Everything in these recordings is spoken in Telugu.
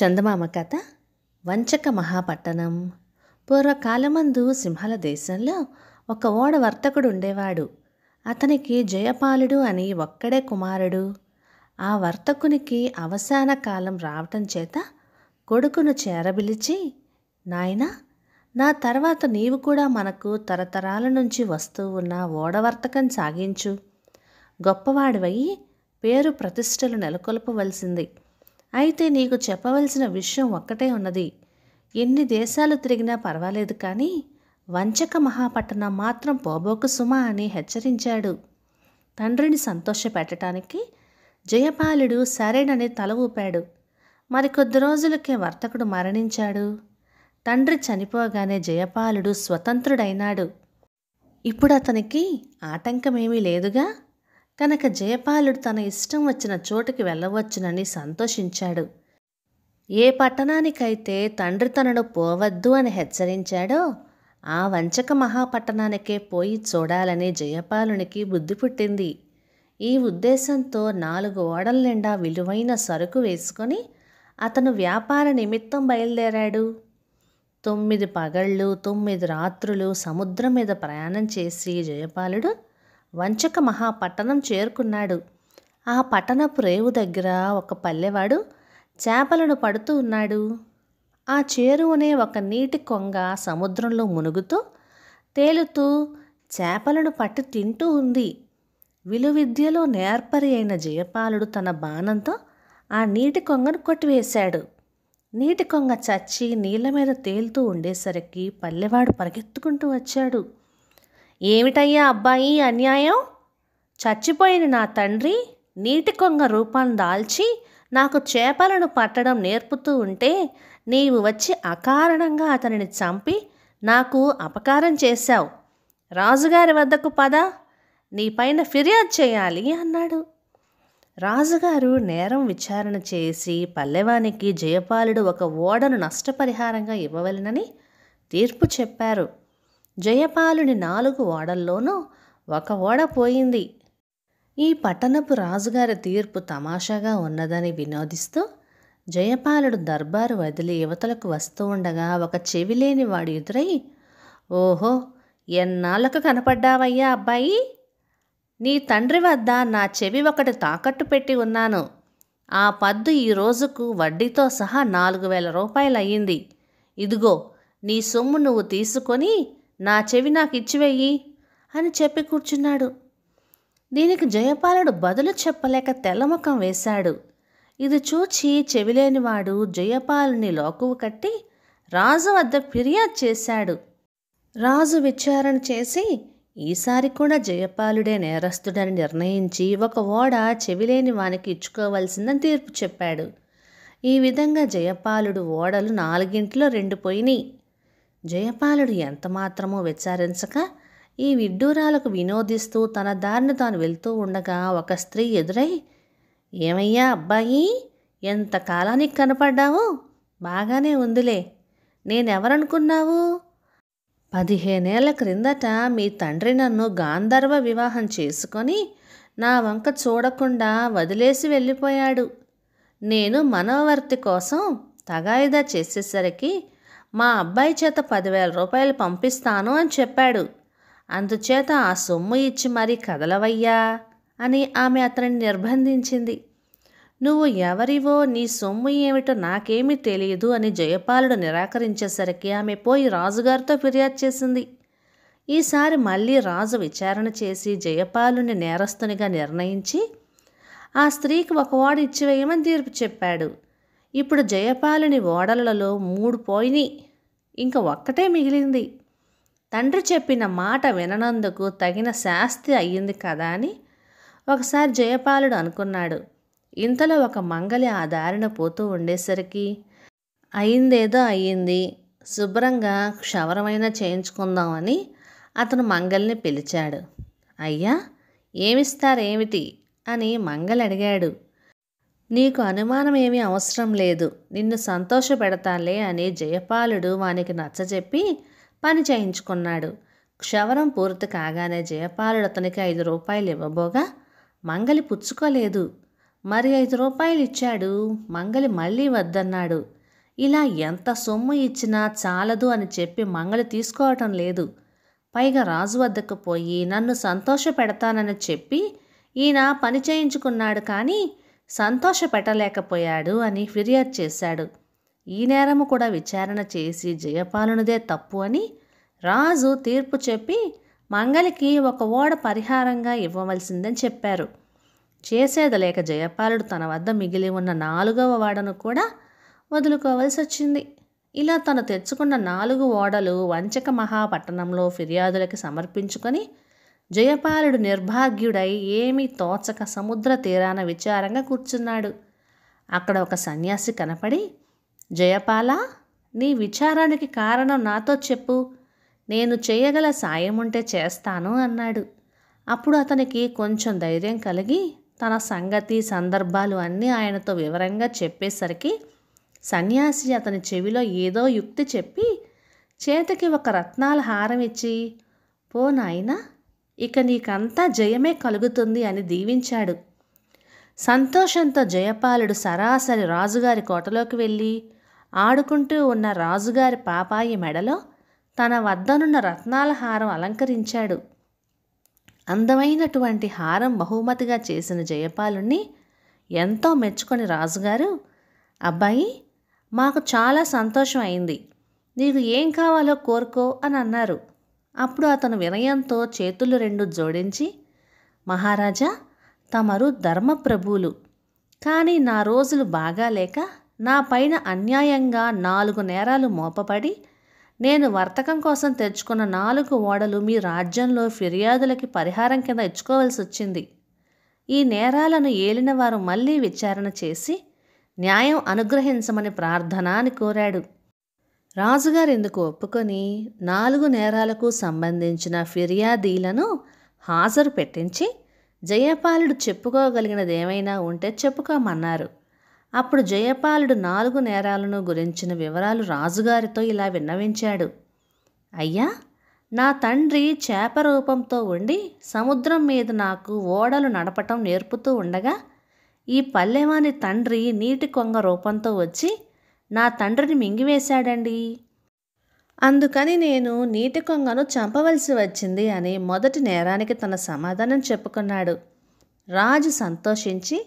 చందమామ కథ వంచక మహాపట్టణం. పూర్వకాలమందు సింహల దేశంలో ఒక ఓడ వర్తకుడు ఉండేవాడు. అతనికి జయపాలుడు అని ఒక్కడే కుమారుడు. ఆ వర్తకునికి అవసాన కాలం రావటం చేత కొడుకును చేరబిలిచి, నాయనా, నా తర్వాత నీవు కూడా మనకు తరతరాల నుంచి వస్తూ ఉన్న ఓడవర్తకం సాగించు. గొప్పవాడివయ్యి పేరు ప్రతిష్టలు నెలకొల్పవలసింది. అయితే నీకు చెప్పవలసిన విషయం ఒక్కటే ఉన్నది. ఎన్ని దేశాలు తిరిగినా పర్వాలేదు, కానీ వంచక మహాపట్టణం మాత్రం పోబోకు సుమా అని హెచ్చరించాడు. తండ్రిని సంతోషపెట్టడానికి జయపాలుడు సరేనని తల ఊపాడు. మరికొద్ది రోజులకే వర్తకుడు మరణించాడు. తండ్రి చనిపోగానే జయపాలుడు స్వతంత్రుడైనాడు. ఇప్పుడు అతనికి ఆటంకమేమీ లేదుగా. కనుక జయపాలుడు తన ఇష్టం వచ్చిన చోటుకి వెళ్ళవచ్చునని సంతోషించాడు. ఏ పట్టణానికైతే తండ్రి తనను పోవద్దు అని హెచ్చరించాడో ఆ వంచక మహాపట్టణానికే పోయి చూడాలని జయపాలునికి బుద్ధి పుట్టింది. ఈ ఉద్దేశంతో 4 ఓడల నిండా విలువైన సరుకు వేసుకొని అతను వ్యాపార నిమిత్తం బయలుదేరాడు. 9 పగళ్ళు 9 రాత్రులు సముద్రం మీద ప్రయాణం చేసి జయపాలుడు వంచక మహాపట్టణం చేరుకున్నాడు. ఆ పట్టణపు రేవు దగ్గర ఒక పల్లెవాడు చేపలను పడుతూ ఉన్నాడు. ఆ చేరువనే ఒక నీటి కొంగ సముద్రంలో మునుగుతూ తేలుతూ చేపలను పట్టి తింటూ ఉంది. విలువిద్యలో నేర్పరి అయిన జయపాలుడు తన బాణంతో ఆ నీటి కొంగను కొట్టివేశాడు. నీటి కొంగ చచ్చి నీళ్ళ మీద తేలుతూ ఉండేసరికి పల్లెవాడు పరిగెత్తుకుంటూ వచ్చాడు. ఏమిటయ్యా అబ్బాయి అన్యాయం? చచ్చిపోయిన నా తండ్రి నీటి కొంగ రూపాన్ని దాల్చి నాకు చేపలను పట్టడం నేర్పుతూ ఉంటే నీవు వచ్చి అకారణంగా అతనిని చంపి నాకు అపకారం చేశావు. రాజుగారి వద్దకు పద, నీపైన ఫిర్యాదు చేయాలి అన్నాడు. రాజుగారు నేరం విచారణ చేసి పల్లెవానికి జయపాలుడు ఒక ఓడను నష్టపరిహారంగా ఇవ్వవలెనని తీర్పు చెప్పారు. జయపాలుని 4 ఓడల్లోనూ ఒక ఓడ పోయింది. ఈ పట్టణపు రాజుగారి తీర్పు తమాషాగా ఉన్నదని వినోదిస్తూ జయపాలుడు దర్బారు వదిలి యువతలకు వస్తూ ఉండగా ఒక చెవిలేని వాడు ఎదురై, ఓహో, ఎన్నాళ్ళకు కనపడ్డావయ్యా అబ్బాయి? నీ తండ్రి వద్ద నా చెవి ఒకటి తాకట్టు పెట్టి ఉన్నాను. ఆ పద్దు ఈ రోజుకు వడ్డీతో సహా 4,000 రూపాయలు అయ్యింది. ఇదిగో నీ సొమ్ము నువ్వు తీసుకొని నా చెవి నాకు ఇచ్చివెయ్యి అని చెప్పి కూర్చున్నాడు. దీనికి జయపాలుడు బదులు చెప్పలేక తెల్లముఖం వేశాడు. ఇది చూచి చెవిలేనివాడు జయపాలుని లోకువ కట్టి రాజు వద్ద ఫిర్యాదు చేశాడు. రాజు విచారణ చేసి ఈసారి కూడా జయపాలుడే నేరస్తుడని నిర్ణయించి ఒక ఓడ చెవిలేని వానికి ఇచ్చుకోవలసిందని తీర్పు చెప్పాడు. ఈ విధంగా జయపాలుడు ఓడలు 4గింటిలో 2 పోయినాయి. జయపాలుడు ఎంతమాత్రమో విచారించక ఈ విడ్డూరాలకు వినోదిస్తూ తన దారిని తాను వెళ్తూ ఉండగా ఒక స్త్రీ ఎదురై, ఏమయ్యా అబ్బాయి, ఎంత కాలానికి కనపడ్డావు? బాగానే ఉందిలే. నేనెవరనుకున్నావు? 15 ఏళ్ల క్రిందట మీ తండ్రి నన్ను గాంధర్వ వివాహం చేసుకొని నా వంక చూడకుండా వదిలేసి వెళ్ళిపోయాడు. నేను మనోవర్తి కోసం తగాయిదా చేసేసరికి మా అబ్బాయి చేత 10,000 రూపాయలు పంపిస్తాను అని చెప్పాడు. అందుచేత ఆ సొమ్ము ఇచ్చి మరీ కదలవయ్యా అని ఆమె అతనిని నిర్బంధించింది. నువ్వు ఎవరివో నీ సొమ్ము ఏమిటో నాకేమీ తెలియదు అని జయపాలుడు నిరాకరించేసరికి ఆమె పోయి రాజుగారితో ఫిర్యాదు చేసింది. ఈసారి మళ్ళీ రాజు విచారణ చేసి జయపాలుని నేరస్తునిగా నిర్ణయించి ఆ స్త్రీకి ఒక ఓడ ఇచ్చివేయమని తీర్పు చెప్పాడు. ఇప్పుడు జయపాలుని ఓడలలో 3 పోయినాయి, ఇంక ఒక్కటే మిగిలింది. తండ్రి చెప్పిన మాట విననందుకు తగిన శాస్తి అయ్యింది కదా అని ఒకసారి జయపాలుడు అనుకున్నాడు. ఇంతలో ఒక మంగలి ఆ దారిన పోతూ ఉండేసరికి అయిందేదో అయ్యింది, శుభ్రంగా క్షవరమైనా చేయించుకుందామని అతను మంగల్ని పిలిచాడు. అయ్యా, ఏమిస్తారేమిటి అని మంగలి అడిగాడు. నీకు అనుమానం ఏమీ అవసరం లేదు, నిన్ను సంతోషపెడతాలే అని జయపాలుడు వానికి నచ్చజెప్పి పని చేయించుకున్నాడు. క్షవరం పూర్తి కాగానే జయపాలుడు అతనికి 5 రూపాయలు ఇవ్వబోగా మంగలి పుచ్చుకోలేదు. మరి 5 రూపాయలు ఇచ్చాడు. మంగలి మళ్ళీ వద్దన్నాడు. ఇలా ఎంత సొమ్ము ఇచ్చినా చాలదు అని చెప్పి మంగలి తీసుకోవటం లేదు. పైగా రాజు వద్దకు పోయి నన్ను సంతోష పెడతానని చెప్పి ఈయన పని చేయించుకున్నాడు, కానీ సంతోష పెట్టలేకపోయాడు అని ఫిర్యాదు చేశాడు. ఈ నేరము కూడా విచారణ చేసి జయపాలునిదే తప్పు అని రాజు తీర్పు చెప్పి మంగలికి ఒక ఓడ పరిహారంగా ఇవ్వవలసిందని చెప్పారు. చేసేది లేక జయపాలుడు తన వద్ద మిగిలి ఉన్న 4వ ఓడను కూడా వదులుకోవలసి వచ్చింది. ఇలా తను తెచ్చుకున్న 4 ఓడలు వంచక మహాపట్టణంలో ఫిర్యాదులకి సమర్పించుకొని జయపాలుడు నిర్భాగ్యుడై ఏమీ తోచక సముద్ర తీరాన విచారంగా కూర్చున్నాడు. అక్కడ ఒక సన్యాసి కనపడి, జయపాల, నీ విచారానికి కారణం నాతో చెప్పు, నేను చేయగల సాయం ఉంటే చేస్తాను అన్నాడు. అప్పుడు అతనికి కొంచెం ధైర్యం కలిగి తన సంగతి సందర్భాలు అన్నీ ఆయనతో వివరంగా చెప్పేసరికి సన్యాసి అతని చెవిలో ఏదో యుక్తి చెప్పి చేతికి ఒక రత్నాల హారం ఇచ్చి, పో నాయనా, ఇక నీకంతా జయమే కలుగుతుంది అని దీవించాడు. సంతోషంతో జయపాలుడు సరాసరి రాజుగారి కోటలోకి వెళ్ళి ఆడుకుంటూ ఉన్న రాజుగారి పాపాయి మెడలో తన వద్దనున్న రత్నాల హారం అలంకరించాడు. అందమైనటువంటి హారం బహుమతిగా చేసిన జయపాలుణ్ణి ఎంతో మెచ్చుకొని రాజుగారు, అబ్బాయి, మాకు చాలా సంతోషం అయింది, నీకు ఏం కావాలో కోరుకో అని అన్నారు. అప్పుడు అతను వినయంతో చేతులు 2 జోడించి, మహారాజా, తమరు ధర్మప్రభువులు, కానీ నా రోజులు బాగాలేక నా పైన అన్యాయంగా 4 నేరాలు మోపబడి నేను వర్తకం కోసం తెచ్చుకున్న 4 ఓడలు మీ రాజ్యంలో ఫిర్యాదులకి పరిహారం కింద ఇచ్చుకోవాల్సి వచ్చింది. ఈ నేరాలను ఏలినవారు మళ్ళీ విచారణ చేసి న్యాయం అనుగ్రహించమని ప్రార్థన అని కోరాడు. రాజుగారు ఇందుకు ఒప్పుకొని 4 నేరాలకు సంబంధించిన ఫిర్యాదీలను హాజరు పెట్టించి జయపాలుడు చెప్పుకోగలిగినది ఏమైనా ఉంటే చెప్పుకోమన్నారు. అప్పుడు జయపాలుడు 4 నేరాలను గురించిన వివరాలు రాజుగారితో ఇలా విన్నవించాడు. అయ్యా, నా తండ్రి చేప రూపంతో ఉండి సముద్రం మీద నాకు ఓడలు నడపటం నేర్పుతూ ఉండగా ఈ పల్లెవాని తండ్రి నీటి కొంగ రూపంతో వచ్చి నా తండ్రిని మింగివేశాడండి. అందుకని నేను నీటి కొంగను చంపవలసి వచ్చింది అని మొదటి నేరానికి తన సమాధానం చెప్పుకున్నాడు. రాజు సంతోషించి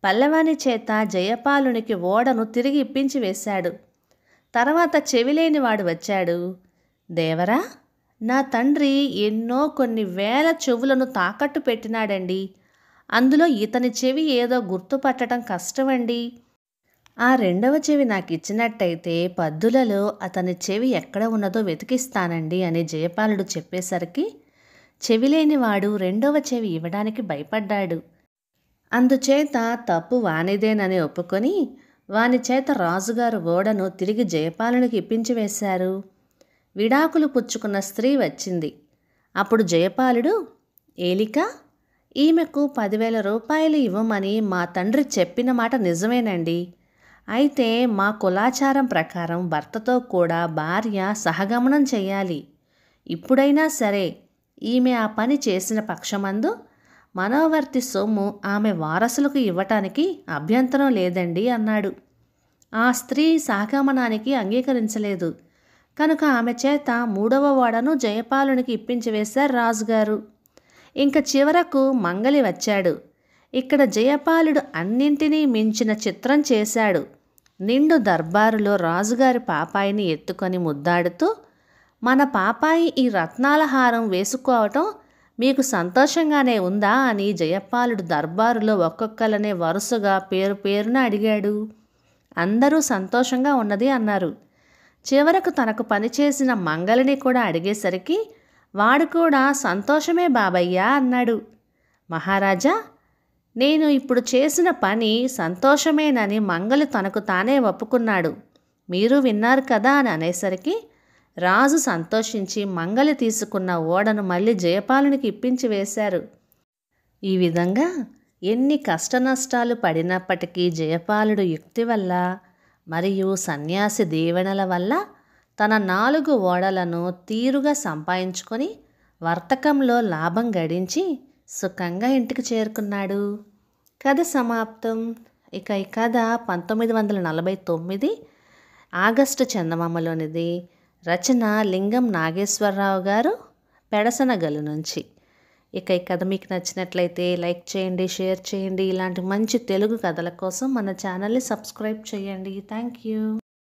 పల్లవాని చేత జయపాలునికి ఓడను తిరిగి ఇప్పించి వేశాడు. తర్వాత చెవిలేనివాడు వచ్చాడు. దేవరా, నా తండ్రి ఎన్నో కొన్ని వేల చెవులను తాకట్టు పెట్టినాడండి. అందులో ఇతని చెవి ఏదో గుర్తుపట్టడం కష్టమండి. ఆ 2వ చెవి నాకు ఇచ్చినట్టయితే పద్దులలో అతని చెవి ఎక్కడ ఉన్నదో వెతికిస్తానండి అని జయపాలుడు చెప్పేసరికి చెవిలేనివాడు 2వ చెవి ఇవ్వడానికి భయపడ్డాడు. అందుచేత తప్పు వానిదేనని ఒప్పుకొని వాని చేత రాజుగారు ఓడను తిరిగి జయపాలునికి ఇప్పించి వేశారు. విడాకులు పుచ్చుకున్న స్త్రీ వచ్చింది. అప్పుడు జయపాలుడు, ఏలిక, ఈమెకు 10,000 రూపాయలు ఇవ్వమని మా తండ్రి చెప్పిన మాట నిజమేనండి. అయితే మా కులాచారం ప్రకారం భర్తతో కూడా భార్య సహగమనం చేయాలి. ఇప్పుడైనా సరే ఈమె ఆ పని చేసిన పక్షమందు మనోవర్తి సొమ్ము ఆమె వారసులకు ఇవ్వటానికి అభ్యంతరం లేదండి అన్నాడు. ఆ స్త్రీ సహగమనానికి అంగీకరించలేదు కనుక ఆమె చేత 3వ ఓడను జయపాలునికి ఇప్పించి వేశారు రాజుగారు. ఇంక చివరకు మంగలి వచ్చాడు. ఇక్కడ జయపాలుడు అన్నింటినీ మించిన చిత్రం చేశాడు. నిండు దర్బారులో రాజుగారి పాపాయిని ఎత్తుకొని ముద్దాడుతూ, మన పాపాయి ఈ రత్నాల హారం వేసుకోవటం మీకు సంతోషంగానే ఉందా అని జయపాలుడు దర్బారులో ఒక్కొక్కలనే వరుసగా పేరు పేరున అడిగాడు. అందరూ సంతోషంగా ఉన్నది అన్నారు. చివరకు తనకు పనిచేసిన మంగలిని కూడా అడిగేసరికి వాడు కూడా సంతోషమే బాబయ్యా అన్నాడు. మహారాజా, నేను ఇప్పుడు చేసిన పని సంతోషమేనని మంగలి తనకు తానే ఒప్పుకున్నాడు. మీరు విన్నారు కదా అని అనేసరికి రాజు సంతోషించి మంగలి తీసుకున్న ఓడను మళ్ళీ జయపాలునికి ఇప్పించి వేశారు. ఈ విధంగా ఎన్ని కష్టనష్టాలు పడినప్పటికీ జయపాలుడు యుక్తి వల్ల మరియు సన్యాసి దీవెనల వల్ల తన 4 ఓడలను తీరుగా సంపాదించుకొని వర్తకంలో లాభం గడించి సుఖంగా ఇంటికి చేరుకున్నాడు. కథ సమాప్తం. ఇక ఈ కథ 1949 ఆగస్టు చందమామలోనిది. రచన లింగం నాగేశ్వరరావు గారు, పెడసనగల్లు నుంచి. ఇక ఈ కథ మీకు నచ్చినట్లయితే లైక్ చేయండి, షేర్ చేయండి. ఇలాంటి మంచి తెలుగు కథల కోసం మన ఛానల్ని సబ్స్క్రైబ్ చేయండి. Thank you.